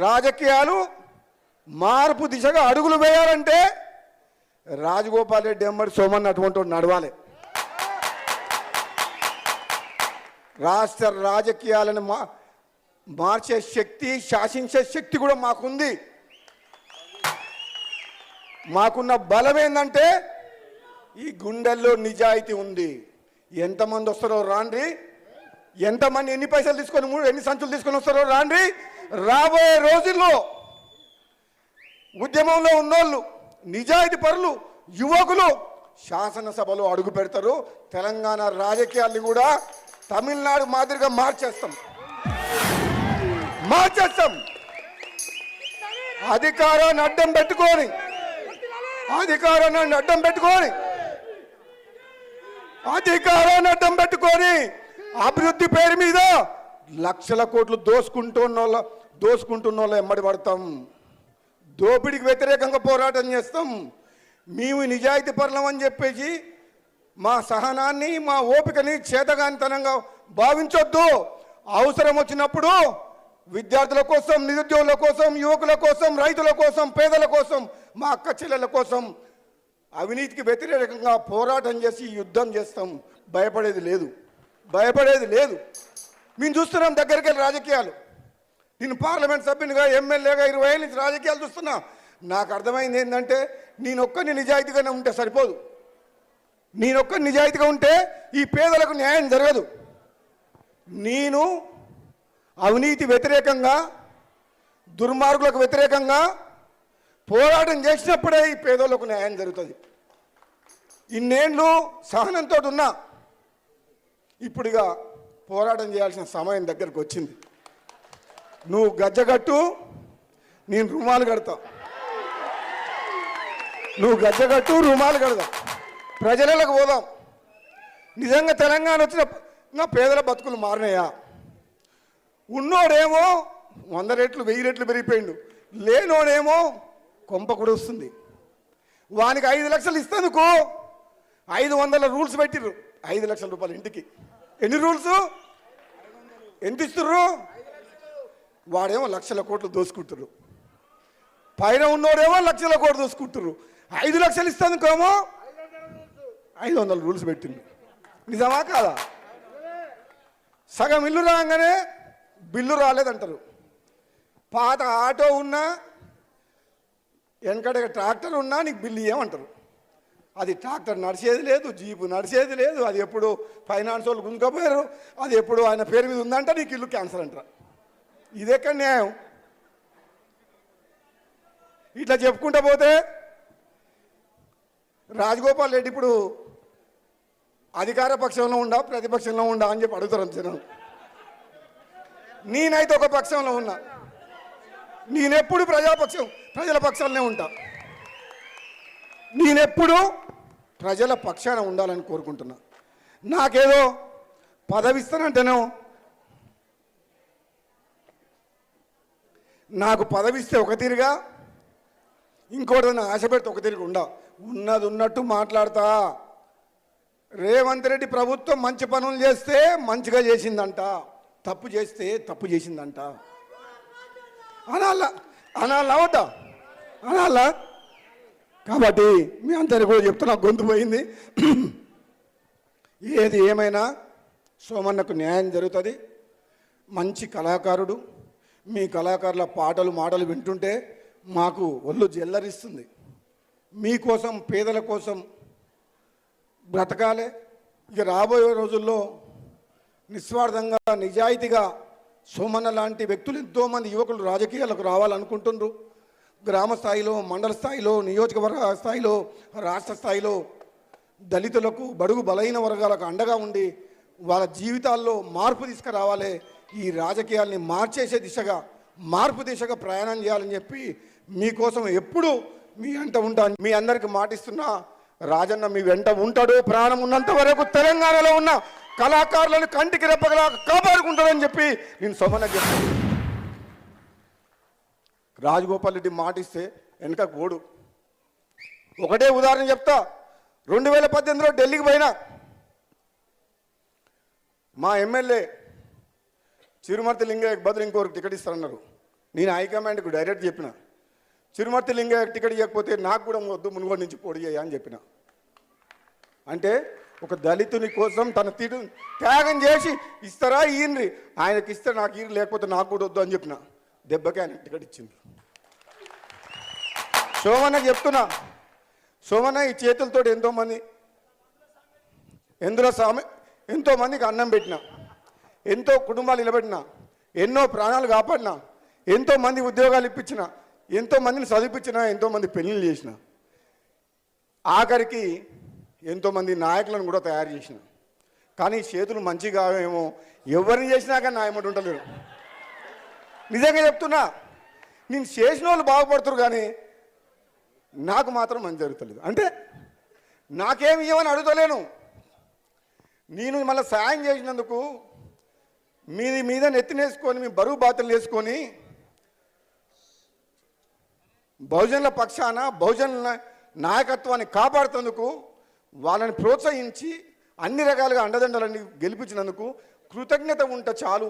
రాజకీయాలు మార్పు దిశగా అడుగులు వేయాలంటే రాజగోపాల్ రెడ్డి ఎంబడి సోమన్న అటువంటి నడవాలి. రాష్ట్ర రాజకీయాలను మార్చే శక్తి, శాసించే శక్తి కూడా మాకుంది. మాకున్న బలం ఏంటంటే ఈ గుండెల్లో నిజాయితీ ఉంది. ఎంతమంది వస్తారో రాండ్రి, ఎంతమంది ఎన్ని పైసలు తీసుకొని ఎన్ని సంచులు తీసుకొని వస్తారో రాండ్రి. రాబోయే రోజుల్లో ఉద్యమంలో ఉన్నోళ్ళు, నిజాయితీ పరులు, యువకులు శాసనసభలో అడుగు పెడతారు. తెలంగాణ రాజకీయాల్ని కూడా తమిళనాడు మాదిరిగా మార్చేస్తాం. అధికారాన్ని అడ్డం పెట్టుకొని అభివృద్ధి పేరు మీద లక్షల కోట్లు దోసుకుంటున్న ఎమ్మడి పడతాం. దోపిడికి వ్యతిరేకంగా పోరాటం చేస్తాం. మేము నిజాయితీ పరులం అని చెప్పేసి మా సహనాన్ని, మా ఓపికని చేతగానితనంగా భావించొద్దు. అవసరం వచ్చినప్పుడు విద్యార్థుల కోసం, నిరుద్యోగుల కోసం, యువకుల కోసం, రైతుల కోసం, పేదల కోసం, మా అక్క చెల్లెల కోసం అవినీతికి వ్యతిరేకంగా పోరాటం చేసి యుద్ధం చేస్తాం. భయపడేది లేదు. మేము చూస్తున్నాం దగ్గరికి వెళ్ళి రాజకీయాలు. నేను పార్లమెంట్ సభ్యునిగా, ఎమ్మెల్యేగా 20 ఏళ్ళ నుంచి రాజకీయాలు చూస్తున్నా. నాకు అర్థమైంది ఏంటంటే నేనొక్కరిని నిజాయితీగానే ఉంటే సరిపోదు. నేనొక్కరిని నిజాయితీగా ఉంటే ఈ పేదలకు న్యాయం జరగదు. నేను అవినీతి వ్యతిరేకంగా, దుర్మార్గులకు వ్యతిరేకంగా పోరాటం చేసినప్పుడే ఈ పేదలకు న్యాయం జరుగుతుంది. ఇన్నేళ్ళు సహనంతో ఉన్నా, ఇప్పుడుగా పోరాటం చేయాల్సిన సమయం దగ్గరకు వచ్చింది. నువ్వు గజ్జగట్టు, నేను రుమాలు కడతా. నువ్వు గజ్జగట్టు, రుమాలు కడదాం, ప్రజలకు పోదాం. నిజంగా తెలంగాణ వచ్చిన నా పేదల బతుకులు మారినాయా? ఉన్నోడేమో 100 రెట్లు 1000 రెట్లు పెరిగిపోయిండు, లేనోడేమో కొంప కూడా వస్తుంది. వానికి 5 లక్షలు ఇస్తేందుకు 500 రూల్స్ పెట్టిర్రు. 5 లక్షల రూపాయలు ఇంటికి. ఎన్ని రూల్స్? ఎంత ఇస్తుర్రు? వాడేమో లక్షల కోట్లు దోసుకుంటారు, పైన ఉన్నోడేమో లక్షల కోట్లు దోసుకుంటారు. 5 లక్షలు ఇస్తేందుకేమో 500 రూల్స్ పెట్టిండు. నిజమా కాదా? సగం ఇల్లు రాగానే బిల్లు రాలేదంటారు. పాత ఆటో ఉన్నా, వెనకడ ట్రాక్టర్ ఉన్నా నీకు బిల్లు ఇవ్వమంటారు. అది ట్రాక్టర్ నడిచేది లేదు, జీపు నడిచేది లేదు. అది ఎప్పుడు ఫైనాన్స్ వాళ్ళు గుంజుకపోయారు, అది ఎప్పుడు ఆయన పేరు మీద ఉందంట, నీకు ఇల్లు క్యాన్సర్ అంటారు. ఇదెక్కడ న్యాయం? ఇట్లా చెప్పుకుంటా పోతే రాజగోపాల్ రెడ్డి ఇప్పుడు అధికార పక్షంలో ఉండా, ప్రతిపక్షంలో ఉండా అని చెప్పి అడుగుతారు జనం. నేనైతే ఒక పక్షంలో ఉన్నా. నేనెప్పుడు ప్రజల పక్షాలనే ఉంటా. నేనెప్పుడు ప్రజల పక్షాన ఉండాలని కోరుకుంటున్నా. నాకేదో పదవిస్తానంటేనో, నాకు పదవిస్తే ఒక తీరుగా, ఇంకోటి ఆశ పెడితే ఒక తీరుగా ఉన్నది ఉన్నట్టు మాట్లాడతా. రేవంత్ రెడ్డి ప్రభుత్వం మంచి పనులు చేస్తే మంచిగా చేసిందంట, తప్పు చేస్తే తప్పు చేసిందంట అనాలా. కాబట్టి మీ అందరికీ కూడా చెప్తున్నా, గొంతు పోయింది. ఏది ఏమైనా సోమన్నకు న్యాయం జరుగుతుంది. మంచి కళాకారుడు. మీ కళాకారుల మాటలు వింటుంటే మాకు ఒళ్ళు జల్లరిస్తుంది. మీకోసం, పేదల కోసం బ్రతకాలే. ఇక రాబోయే రోజుల్లో నిస్వార్థంగా, నిజాయితీగా సోమన్న లాంటి వ్యక్తులు ఎంతోమంది యువకులు రాజకీయాలకు రావాలనుకుంటున్నారు. గ్రామ స్థాయిలో, మండల స్థాయిలో, నియోజకవర్గ స్థాయిలో, రాష్ట్ర స్థాయిలో దళితులకు, బడుగు బలహీన వర్గాలకు అండగా ఉండి వాళ్ళ జీవితాల్లో మార్పు తీసుకురావాలి. ఈ రాజకీయాల్ని మార్పు దిశగా ప్రయాణం చేయాలని చెప్పి మీకోసం ఎప్పుడు మీ వెంట ఉంటాను. మీ అందరికి మాటిస్తున్నా, రాజన్న మీ వెంట ఉంటాడు. ప్రాణం ఉన్నంత వరకు తెలంగాణలో ఉన్న కళాకారులను కంటికి రెప్పగలా కాపాడుకుంటాడని చెప్పి నేను సోమన్న చెప్తాను. రాజగోపాల్ రెడ్డి మాటిస్తే వెనక గోడు. ఒకటే ఉదాహరణ చెప్తా. 2018లో ఢిల్లీకి పోయినా, మా ఎమ్మెల్యే చిరుమర్తి లింగయ్యకు బదులు ఇంకొకరికి టికెట్ ఇస్తారన్నారు. నేను హైకమాండ్కు డైరెక్ట్ చెప్పిన, చిరుమర్తి లింగయ్య టికెట్ ఇవ్వకపోతే నాకు కూడా వద్దు, మునుగోడు నుంచి పోటీ చేయ అని చెప్పిన. అంటే ఒక దళితుని కోసం తన తీరు త్యాగం చేసి ఇస్తారా ఈయనరి, ఆయనకి ఇస్తే నాకు ఈయన, లేకపోతే నాకు కూడా వద్దు అని చెప్పిన. దెబ్బకి ఆయన టికెట్ ఇచ్చింది. సోమన్న చెప్తున్నా, సోమన్న ఈ చేతులతో ఎంతోమంది ఎంతోమందికి అన్నం పెట్టిన, ఎంతో కుటుంబాలు నిలబెట్టిన, ఎన్నో ప్రాణాలు కాపాడిన, ఎంతోమంది ఉద్యోగాలు ఇప్పించిన, ఎంతోమందిని చదివించిన, ఎంతోమంది పెళ్ళిళ్ళు చేసిన, ఆఖరికి ఎంతోమంది నాయకులను కూడా తయారు చేసిన. కానీ చేతులు మంచిగా ఏమో ఎవరిని చేసినా కానీ నా ఏమంటు ఉండలేరు. నిజంగా చెప్తున్నా, నేను చేసిన వాళ్ళు బాగుపడుతురు కానీ నాకు మాత్రం మంచి జరుగుతలేదు. అంటే నాకేమి ఇవ్వని అడుగుతలేను. నేను మళ్ళీ సాయం చేసినందుకు మీది మీద నెత్తినేసుకొని మీ బరువు బాధ్యతలు వేసుకొని బహుజనుల పక్షాన బహుజనుల నాయకత్వాన్ని కాపాడుతందుకు వాళ్ళని ప్రోత్సహించి అన్ని రకాలుగా అండదండలన్నీ గెలిపించినందుకు కృతజ్ఞత ఉంట చాలు.